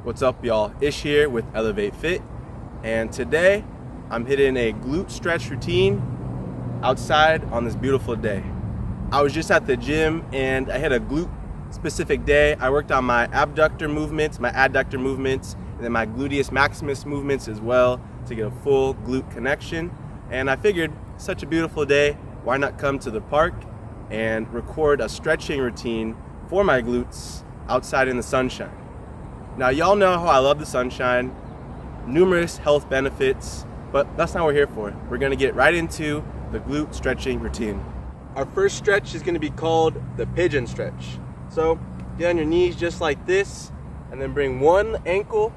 What's up, y'all? Ish here with Elevate Fit, and today I'm hitting a glute stretch routine outside on this beautiful day. I was just at the gym and I had a glute specific day. I worked on my abductor movements, my adductor movements, and then my gluteus maximus movements as well to get a full glute connection. And I figured, such a beautiful day, why not come to the park and record a stretching routine for my glutes outside in the sunshine. Now, y'all know how I love the sunshine, numerous health benefits, but that's not what we're here for. We're gonna get right into the glute stretching routine. Our first stretch is gonna be called the pigeon stretch. So get on your knees just like this, and then bring one ankle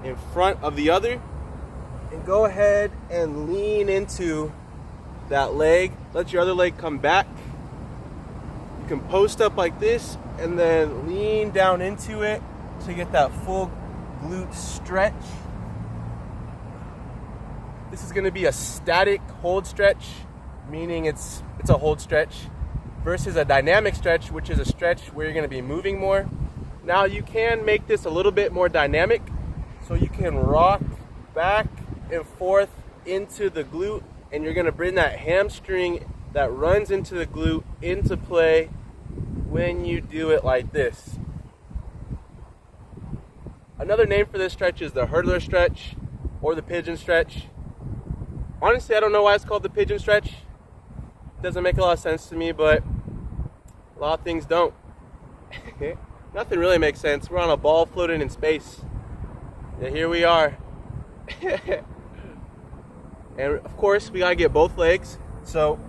in front of the other, and go ahead and lean into that leg. Let your other leg come back. You can post up like this, and then lean down into it to get that full glute stretch. This is gonna be a static hold stretch, meaning it's a hold stretch, versus a dynamic stretch, which is a stretch where you're gonna be moving more. Now you can make this a little bit more dynamic, so you can rock back and forth into the glute, and you're gonna bring that hamstring that runs into the glute into play when you do it like this. Another name for this stretch is the hurdler stretch or the pigeon stretch. Honestly, I don't know why it's called the pigeon stretch. It doesn't make a lot of sense to me, but a lot of things don't. Nothing really makes sense. We're on a ball floating in space. And here we are. And of course, we gotta get both legs. So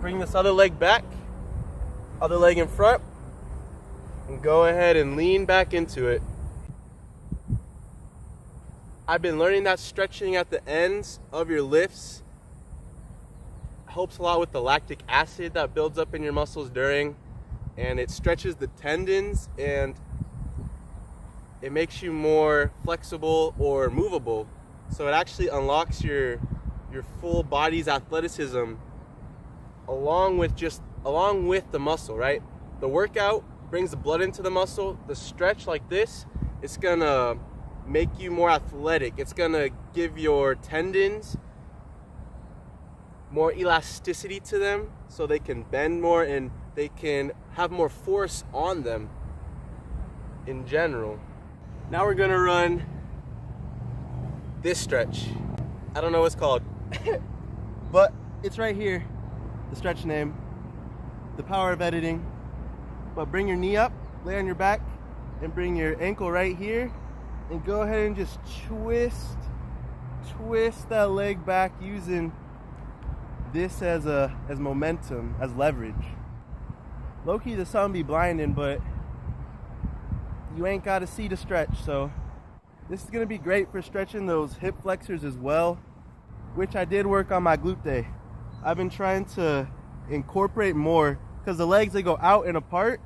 bring this other leg back, other leg in front, and go ahead and lean back into it. I've been learning that stretching at the ends of your lifts helps a lot with the lactic acid that builds up in your muscles during, and it stretches the tendons and it makes you more flexible or movable. So it actually unlocks your full body's athleticism along with the muscle, right? The workout brings the blood into the muscle. The stretch like this, it's gonna make you more athletic. It's gonna give your tendons more elasticity to them so they can bend more and they can have more force on them in general. Now we're gonna run this stretch. I don't know what it's called, but it's right here, the stretch name, the power of editing. But bring your knee up, lay on your back, and bring your ankle right here, and go ahead and just twist that leg back using this as momentum, as leverage. Low-key, the sun be blinding, but you ain't got to see the stretch. So this is gonna be great for stretching those hip flexors as well, which I did work on my glute day. I've been trying to incorporate more because the legs, they go out and apart,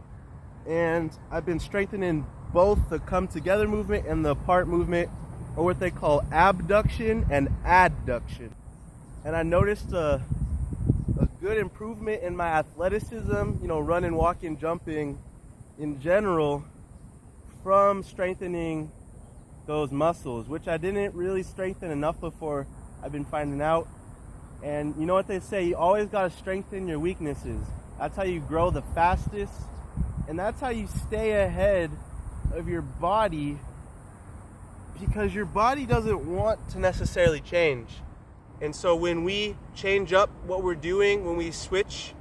and I've been strengthening both the come together movement and the apart movement, or what they call abduction and adduction. And I noticed a good improvement in my athleticism, running, walking, jumping in general, from strengthening those muscles, which I didn't really strengthen enough before. I've been finding out. And you know what they say, you always got to strengthen your weaknesses. That's how you grow the fastest, and that's how you stay ahead of your body, because your body doesn't want to necessarily change. And so when we change up what we're doing, when we switch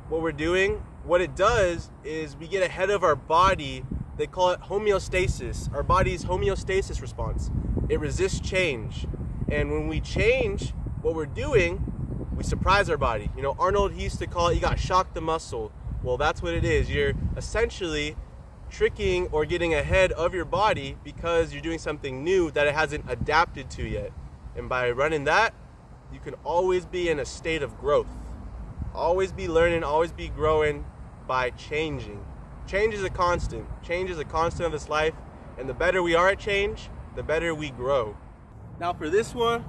what we're doing, what it does is we get ahead of our body. They call it homeostasis, our body's homeostasis response. It resists change. And when we change what we're doing, we surprise our body. Arnold, he used to call it, you got shock the muscle. Well, that's what it is. You're essentially tricking or getting ahead of your body because you're doing something new that it hasn't adapted to yet. And by running that, you can always be in a state of growth. Always be learning, always be growing by changing. Change is a constant. Change is a constant of this life. And the better we are at change, the better we grow. Now for this one,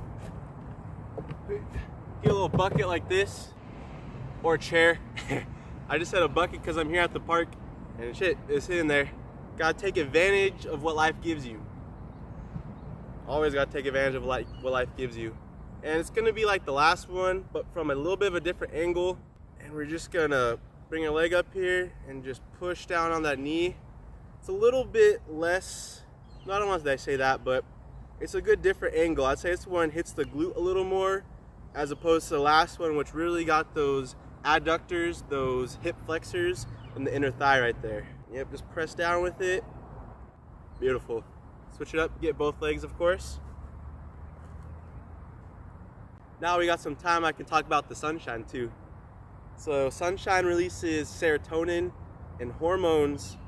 get a little bucket like this, or a chair. I just said a bucket because I'm here at the park and shit is sitting there. Gotta take advantage of what life gives you. Always gotta take advantage of what life gives you. And it's gonna be like the last one, but from a little bit of a different angle. And we're just gonna bring your leg up here and just push down on that knee. It's a little bit less, I don't want to say that, but it's a good different angle. I'd say this one hits the glute a little more as opposed to the last one, which really got those adductors, those hip flexors, and the inner thigh right there. Yep, just press down with it. Beautiful. Switch it up, get both legs, of course. Now we got some time, I can talk about the sunshine too. So sunshine releases serotonin and hormones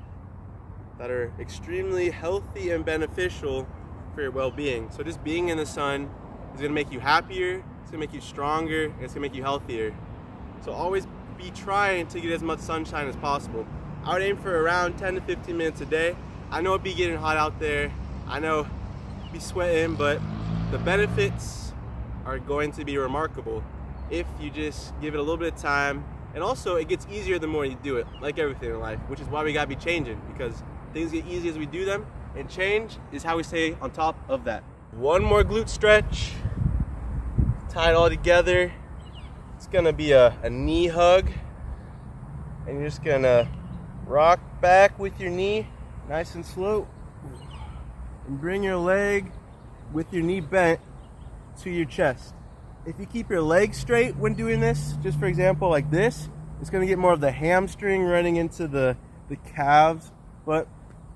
that are extremely healthy and beneficial for your well-being. So just being in the sun is gonna make you happier, it's gonna make you stronger, and it's gonna make you healthier. So always be trying to get as much sunshine as possible. I would aim for around 10 to 15 minutes a day. I know it'd be getting hot out there. I know it'd be sweating, but the benefits are going to be remarkable if you just give it a little bit of time. And also it gets easier the more you do it, like everything in life, which is why we gotta be changing, because things get easy as we do them, and change is how we stay on top of that. One more glute stretch, tie it all together. It's gonna be a knee hug, and you're just gonna rock back with your knee, nice and slow, and bring your leg with your knee bent to your chest. If you keep your legs straight when doing this, just for example like this, it's gonna get more of the hamstring running into the calves, but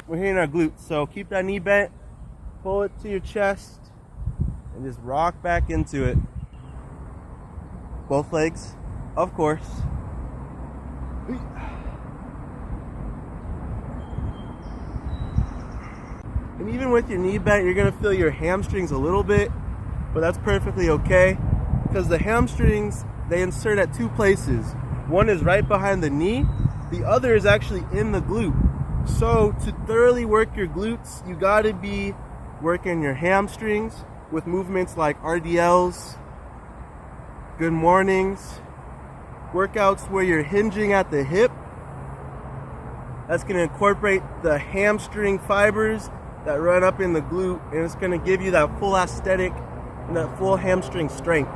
we're hitting our glutes, so keep that knee bent, pull it to your chest, and just rock back into it. Both legs, of course. And even with your knee bent, you're gonna feel your hamstrings a little bit, but that's perfectly okay, because the hamstrings, they insert at two places. One is right behind the knee, the other is actually in the glute. So to thoroughly work your glutes, you gotta be working your hamstrings with movements like RDLs, good mornings, workouts where you're hinging at the hip. That's gonna incorporate the hamstring fibers that run up in the glute, and it's gonna give you that full aesthetic and that full hamstring strength.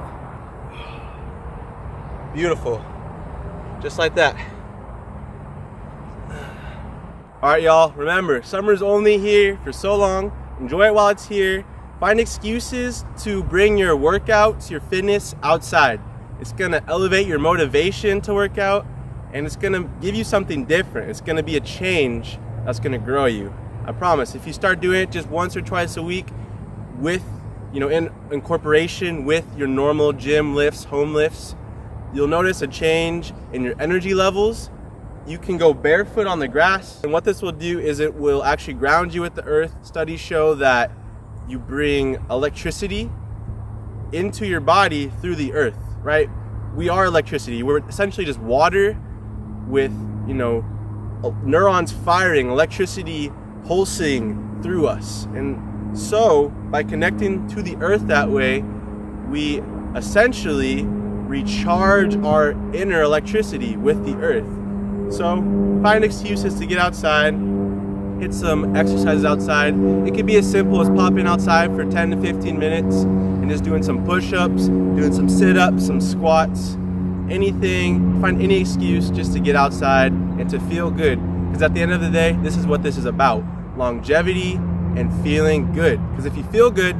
Beautiful. Just like that. All right, y'all, remember, summer's only here for so long. Enjoy it while it's here. Find excuses to bring your workouts, your fitness outside. It's gonna elevate your motivation to work out, and it's gonna give you something different. It's gonna be a change that's gonna grow you. I promise, if you start doing it just once or twice a week with, in incorporation with your normal gym lifts, home lifts, you'll notice a change in your energy levels. You can go barefoot on the grass, and what this will do is it will actually ground you with the earth. Studies show that you bring electricity into your body through the earth, right? We are electricity. We're essentially just water with, neurons firing, electricity pulsing through us. And so by connecting to the earth that way, we essentially recharge our inner electricity with the earth. So find excuses to get outside, hit some exercises outside. It could be as simple as popping outside for 10 to 15 minutes and just doing some push-ups, doing some sit-ups, some squats, anything. Find any excuse just to get outside and to feel good. Because at the end of the day, this is what this is about. Longevity and feeling good. Because if you feel good,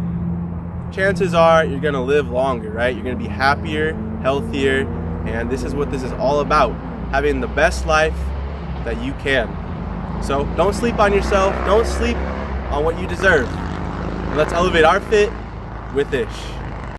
chances are you're gonna live longer, right? You're gonna be happier, healthier, and this is what this is all about. Having the best life that you can. So don't sleep on yourself. Don't sleep on what you deserve. Let's elevate our fit with Ish.